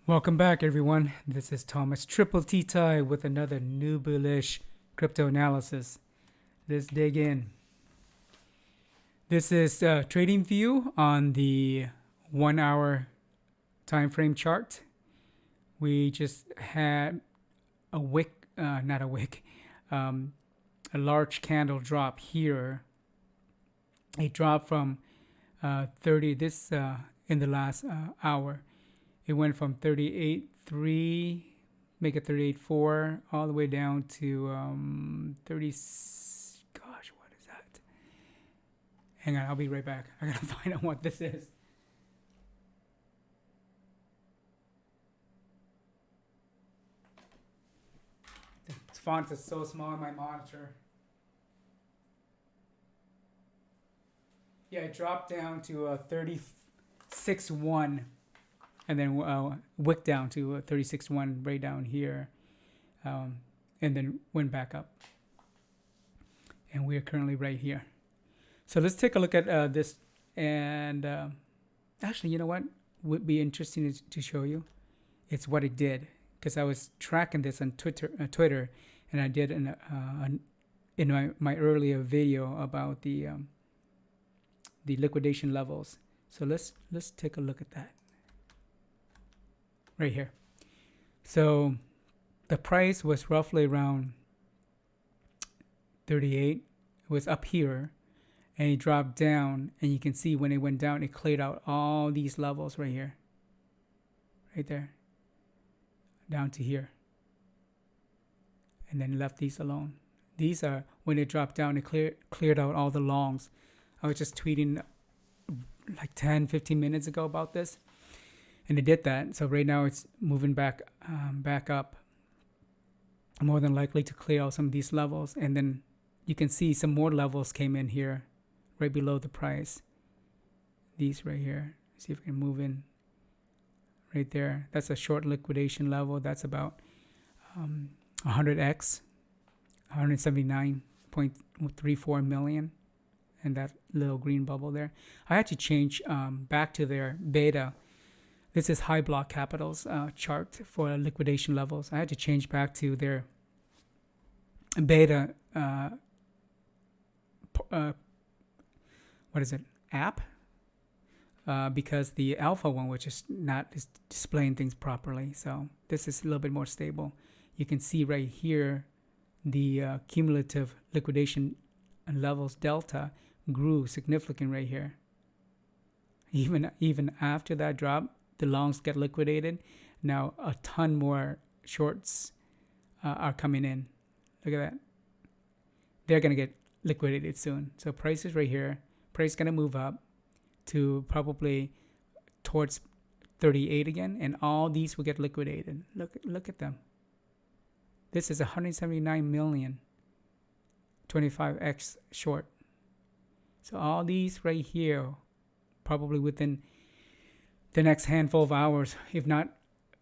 Welcome back, everyone. This is Thomas Triple T Tie with another new bullish crypto analysis. Let's dig in. This is trading view on the 1 hour time frame chart. We just had a wick, not a wick, a large candle drop here. A drop from 30 this in the last hour. It went from 38.3, make it 38.4, all the way down to 30. Gosh, what is that? Hang on, I'll be right back. I gotta find out what this is. The font is so small on my monitor. Yeah, it dropped down to 36.1. And then wick down to 36.1 right down here, and then went back up. And we are currently right here. So let's take a look at this. And actually, you know what would be interesting to show you? It's what it did, because I was tracking this on Twitter, and I did in my earlier video about the liquidation levels. So let's take a look at that. Right here. So the price was roughly around 38. It was up here and it dropped down, and you can see when it went down, it cleared out all these levels right here. Right there. Down to here. And then left these alone. These are when it dropped down, it cleared out all the longs. I was just tweeting like 10-15 minutes ago about this. And it did that. So right now it's moving back up, more than likely to clear out some of these levels. And then you can see some more levels came in here right below the price. These right here. See if we can move in right there. That's a short liquidation level. That's about 100x, 179.34 million. And that little green bubble there. I had to change back to their beta. This is High Block Capital's chart for liquidation levels. I had to change back to their beta, app? Because the alpha one was just not displaying things properly. So this is a little bit more stable. You can see right here, the cumulative liquidation levels delta grew significant right here. Even after that drop, the longs get liquidated. Now a ton more shorts are coming in. Look at that. They're going to get liquidated soon. So price is right here. Price is going to move up to probably towards 38 again. And all these will get liquidated. Look at them. This is 179 million. 25x short. So all these right here, probably within the next handful of hours, if not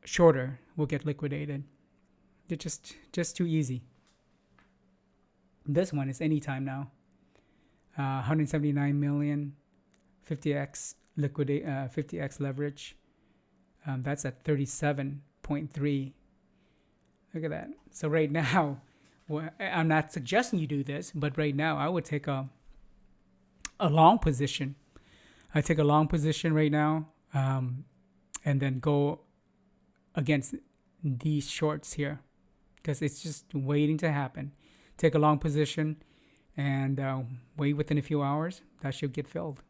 shorter, will get liquidated. They're just too easy. This one is anytime now. 179 million, 50x 50x leverage. That's at 37.3. Look at that. So right now, I'm not suggesting you do this, but right now I would take a long position. I take a long position right now. And then go against these shorts here, because it's just waiting to happen. Take a long position and wait within a few hours. That should get filled.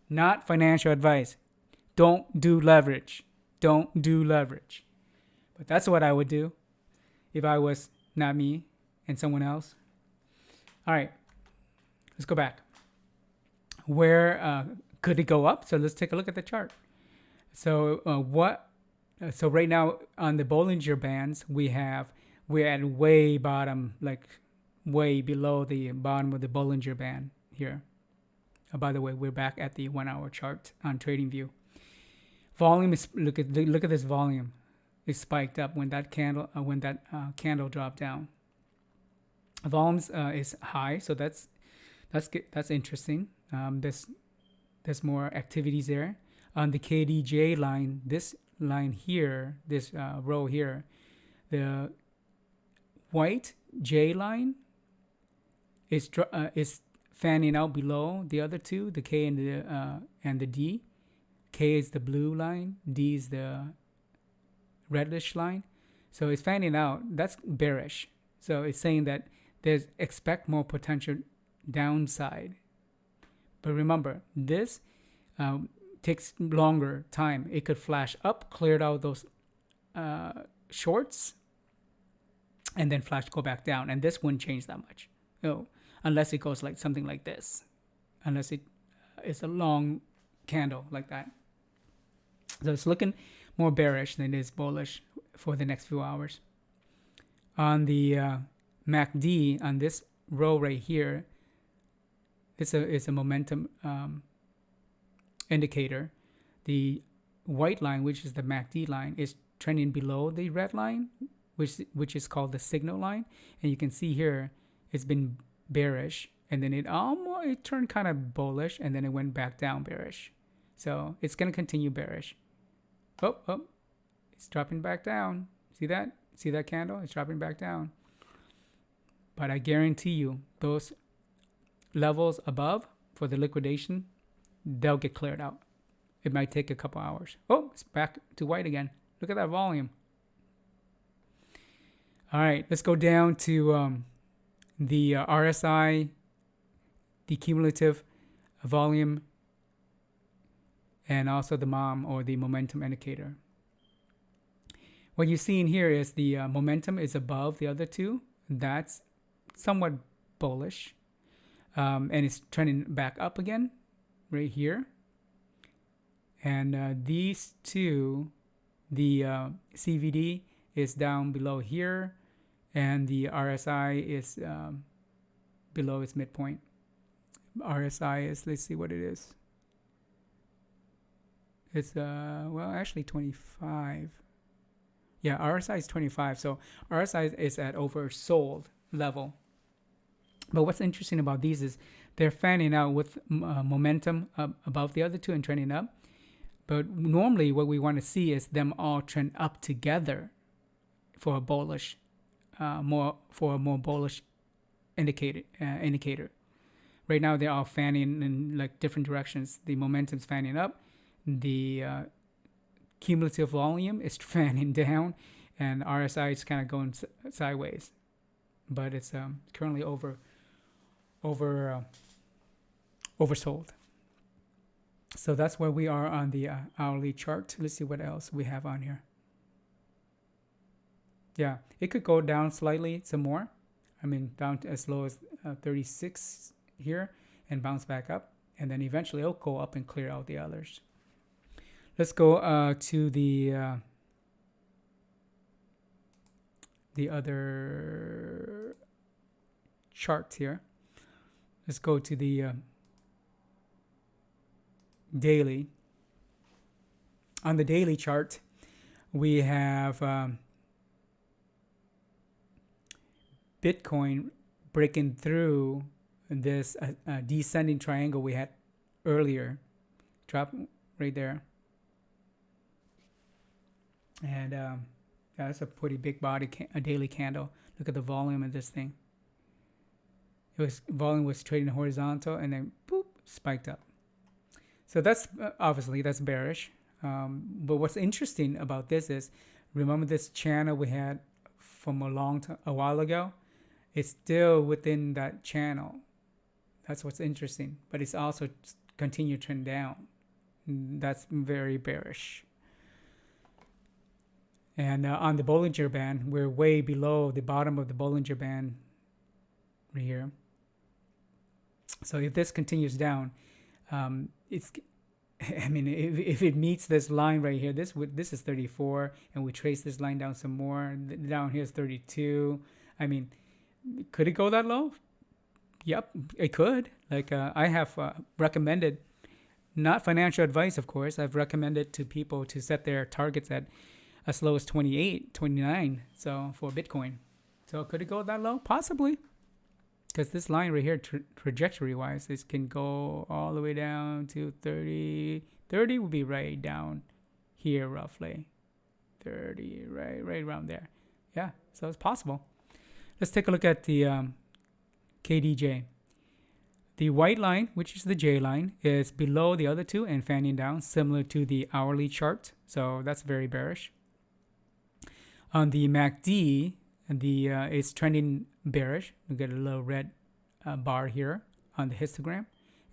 Not financial advice. Don't do leverage. Don't do leverage. But that's what I would do if I was not me and someone else. All right, let's go back. Where could it go up? So let's take a look at the chart. So So right now on the Bollinger Bands, we're at way bottom, like way below the bottom of the Bollinger Band here. By the way, we're back at the 1 hour chart on TradingView. Volume is look at this volume. It spiked up when that candle dropped down. Volumes is high, so that's interesting. There's more activities there. On the KDJ line, this line here, this row here, the white J line is fanning out below the other two, the K and the D. K is the blue line, D is the reddish line. So it's fanning out. That's bearish. So it's saying that there's expect more potential downside. But remember, this takes longer time. It could flash up, cleared out those shorts, and then flash go back down. And this wouldn't change that much. Unless it goes like something like this. Unless it's a long candle like that. So it's looking more bearish than it is bullish for the next few hours. On the MACD, on this row right here, it's a momentum indicator. The white line, which is the MACD line, is trending below the red line, which is called the signal line. And you can see here it's been bearish, and then it turned kind of bullish, and then it went back down bearish. So it's going to continue bearish. Oh, it's dropping back down. See that? See that candle? It's dropping back down. But I guarantee you, those levels above for the liquidation, they'll get cleared out. It might take a couple hours. Oh, it's back to white again. Look at that volume. All right, let's go down to the RSI, the cumulative volume, and also the MOM, or the momentum indicator. What you're seeing here is the momentum is above the other two. That's somewhat bullish. And it's trending back up again right here. And these two, the CVD is down below here, and the RSI is below its midpoint. RSI is, let's see what it is. It's, well, actually 25. Yeah, RSI is 25. So RSI is at oversold level. But what's interesting about these is they're fanning out with momentum above the other two and trending up. But normally what we want to see is them all trend up together for a bullish, more bullish indicator. Right now they're all fanning in like different directions. The momentum's fanning up. The cumulative volume is fanning down, and RSI is kind of going sideways. But it's currently oversold. So that's where we are on the hourly chart. Let's see what else we have on here. Yeah, it could go down slightly some more. I mean, down to as low as 36 here and bounce back up. And then eventually it'll go up and clear out the others. Let's go to the other chart here. Let's go to the daily. On the daily chart, we have Bitcoin breaking through this descending triangle we had earlier. Drop right there. And that's a pretty big body, a daily candle. Look at the volume of this thing. Volume was trading horizontal, and then boop, spiked up. So that's obviously that's bearish. But what's interesting about this is, remember this channel we had from a while ago? It's still within that channel. That's what's interesting. But it's also continued trend down. That's very bearish. And on the Bollinger Band, we're way below the bottom of the Bollinger Band right here. So if this continues down, it's, I mean, if it meets this line right here, this is 34, and we trace this line down some more. Down here is 32. I mean, could it go that low? Yep, it could. Like I have recommended, not financial advice, of course. I've recommended to people to set their targets at as low as 28, 29. So for Bitcoin. So could it go that low? Possibly. Because this line right here, trajectory-wise, this can go all the way down to 30. 30 would be right down here roughly. 30, right around there. Yeah, so it's possible. Let's take a look at the KDJ. The white line, which is the J line, is below the other two and fanning down, similar to the hourly chart. So that's very bearish. On the MACD, it's trending bearish. We get a little red bar here on the histogram,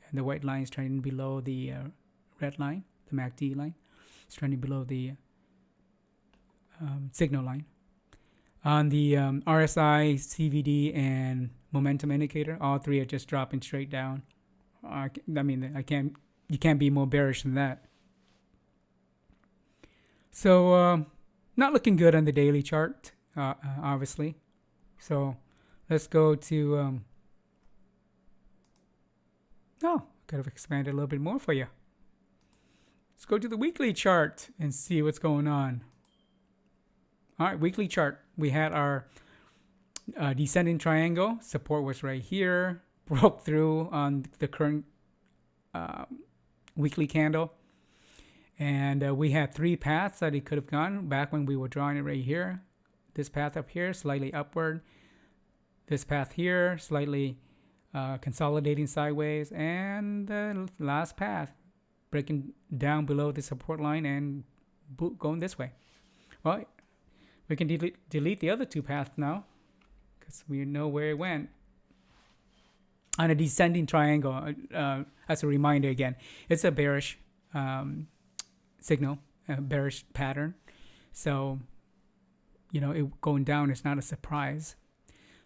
and the white line is trending below the red line, the MACD line. It's trending below the signal line. On the RSI, CVD, and momentum indicator, all three are just dropping straight down. I mean, you can't be more bearish than that. So not looking good on the daily chart, obviously. So let's go to could have expanded a little bit more for you. Let's go to the weekly chart and see what's going on. All right, weekly chart. We had our descending triangle. Support was right here. Broke through on the current weekly candle. And we had three paths that it could have gone back when we were drawing it right here. This path up here, slightly upward. This path here, slightly consolidating sideways. And the last path, breaking down below the support line and going this way. Well, we can delete the other two paths now because we know where it went. On a descending triangle, as a reminder again, it's a bearish signal, a bearish pattern. So, it going down is not a surprise.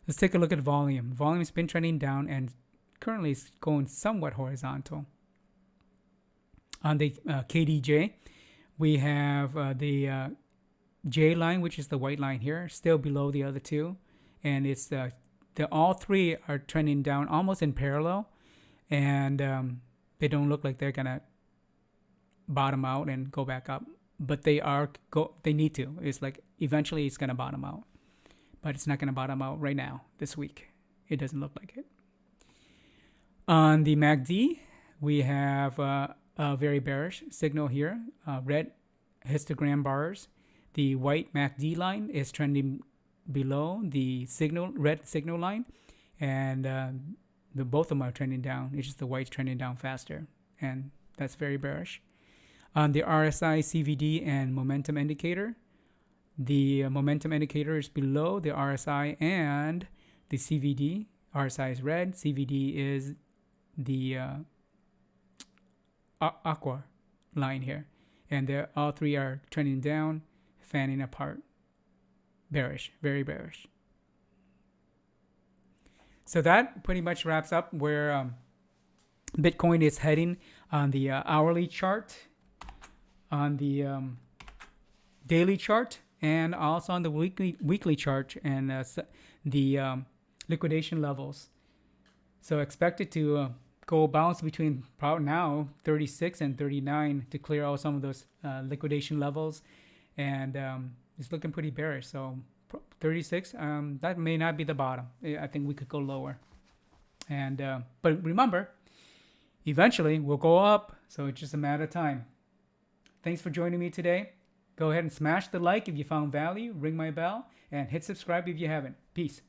Let's take a look at volume. Volume has been trending down and currently is going somewhat horizontal. On the KDJ, we have the J line, which is the white line here, still below the other two. And it's all three are trending down almost in parallel. And they don't look like they're going to bottom out and go back up. But they need to. It's like eventually it's going to bottom out. But it's not going to bottom out right now, this week. It doesn't look like it. On the MACD, we have a very bearish signal here. Red histogram bars. The white MACD line is trending below the red signal line. And both of them are trending down. It's just the white's trending down faster. And that's very bearish. On the RSI, CVD, and momentum indicator, the momentum indicator is below the RSI and the CVD. RSI is red, CVD is the aqua line here. And all three are trending down, fanning apart. Bearish, very bearish. So that pretty much wraps up where Bitcoin is heading on the hourly chart, on the daily chart, and also on the weekly chart and the liquidation levels. So expect it to go bounce between probably now 36 and 39 to clear out some of those liquidation levels. And it's looking pretty bearish. So 36, that may not be the bottom. I think we could go lower. And but remember, eventually we'll go up. So it's just a matter of time. Thanks for joining me today. Go ahead and smash the like if you found value, ring my bell, and hit subscribe if you haven't. Peace.